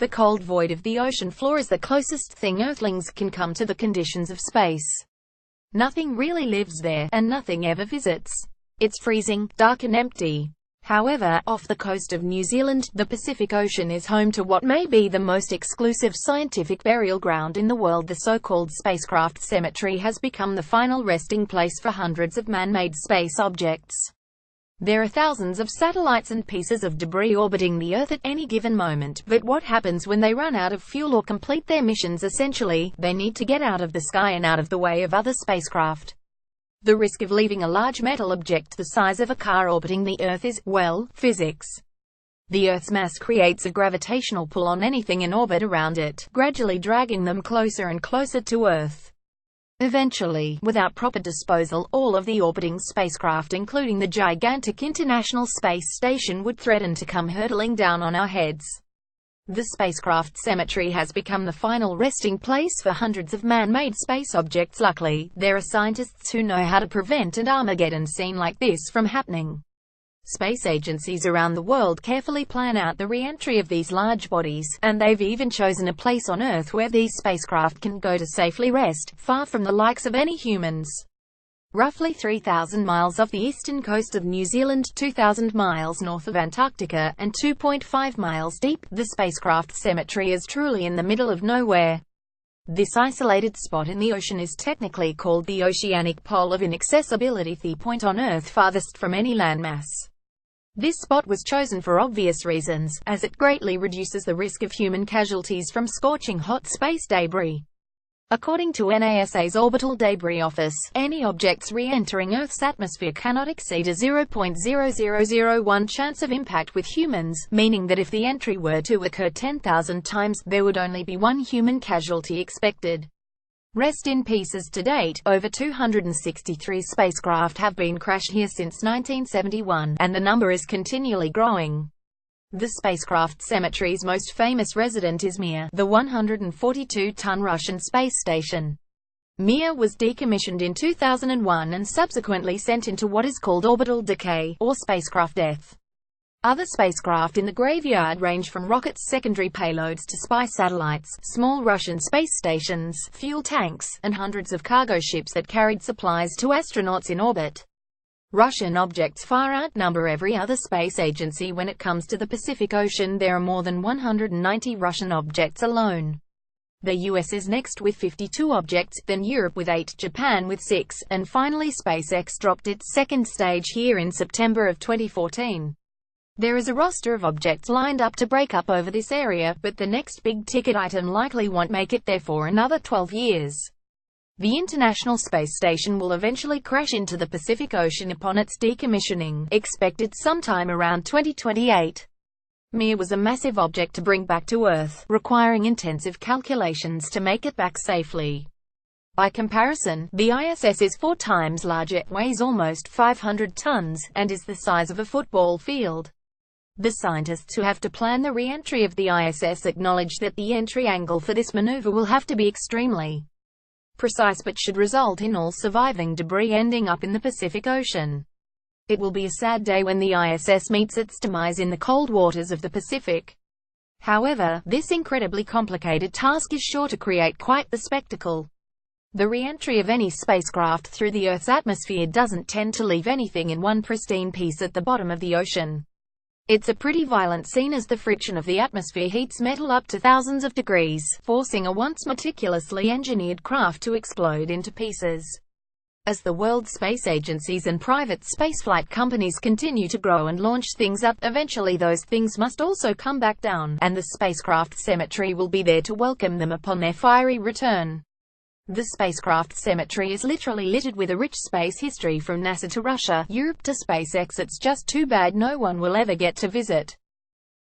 The cold void of the ocean floor is the closest thing Earthlings can come to the conditions of space. Nothing really lives there, and nothing ever visits. It's freezing, dark and empty. However, off the coast of New Zealand, the Pacific Ocean is home to what may be the most exclusive scientific burial ground in the world. The so-called spacecraft cemetery has become the final resting place for hundreds of man-made space objects. There are thousands of satellites and pieces of debris orbiting the Earth at any given moment, but what happens when they run out of fuel or complete their missions? Essentially, they need to get out of the sky and out of the way of other spacecraft. The risk of leaving a large metal object the size of a car orbiting the Earth is, well, physics. The Earth's mass creates a gravitational pull on anything in orbit around it, gradually dragging them closer and closer to Earth. Eventually, without proper disposal, all of the orbiting spacecraft, including the gigantic International Space Station, would threaten to come hurtling down on our heads. The spacecraft cemetery has become the final resting place for hundreds of man-made space objects. Luckily, there are scientists who know how to prevent an Armageddon scene like this from happening. Space agencies around the world carefully plan out the re-entry of these large bodies, and they've even chosen a place on Earth where these spacecraft can go to safely rest, far from the likes of any humans. Roughly 3,000 miles off the eastern coast of New Zealand, 2,000 miles north of Antarctica, and 2.5 miles deep, the spacecraft cemetery is truly in the middle of nowhere. This isolated spot in the ocean is technically called the oceanic pole of inaccessibility, the point on Earth farthest from any landmass. This spot was chosen for obvious reasons, as it greatly reduces the risk of human casualties from scorching hot space debris. According to NASA's Orbital Debris Office, any objects re-entering Earth's atmosphere cannot exceed a 0.0001 chance of impact with humans, meaning that if the entry were to occur 10,000 times, there would only be one human casualty expected. Rest in peace. As to date, over 263 spacecraft have been crashed here since 1971, and the number is continually growing. The spacecraft cemetery's most famous resident is Mir, the 142-ton Russian space station. Mir was decommissioned in 2001 and subsequently sent into what is called orbital decay, or spacecraft death. Other spacecraft in the graveyard range from rockets, secondary payloads to spy satellites, small Russian space stations, fuel tanks, and hundreds of cargo ships that carried supplies to astronauts in orbit. Russian objects far outnumber every other space agency when it comes to the Pacific Ocean. There are more than 190 Russian objects alone. The US is next with 52 objects, then Europe with 8, Japan with 6, and finally SpaceX dropped its second stage here in September of 2014. There is a roster of objects lined up to break up over this area, but the next big-ticket item likely won't make it there for another 12 years. The International Space Station will eventually crash into the Pacific Ocean upon its decommissioning, expected sometime around 2028. Mir was a massive object to bring back to Earth, requiring intensive calculations to make it back safely. By comparison, the ISS is 4 times larger, weighs almost 500 tons, and is the size of a football field. The scientists who have to plan the re-entry of the ISS acknowledge that the entry angle for this maneuver will have to be extremely precise, but should result in all surviving debris ending up in the Pacific Ocean. It will be a sad day when the ISS meets its demise in the cold waters of the Pacific. However, this incredibly complicated task is sure to create quite the spectacle. The re-entry of any spacecraft through the Earth's atmosphere doesn't tend to leave anything in one pristine piece at the bottom of the ocean. It's a pretty violent scene as the friction of the atmosphere heats metal up to thousands of degrees, forcing a once meticulously engineered craft to explode into pieces. As the world's space agencies and private spaceflight companies continue to grow and launch things up, eventually those things must also come back down, and the spacecraft cemetery will be there to welcome them upon their fiery return. The spacecraft cemetery is literally littered with a rich space history from NASA to Russia, Europe to SpaceX. It's just too bad no one will ever get to visit.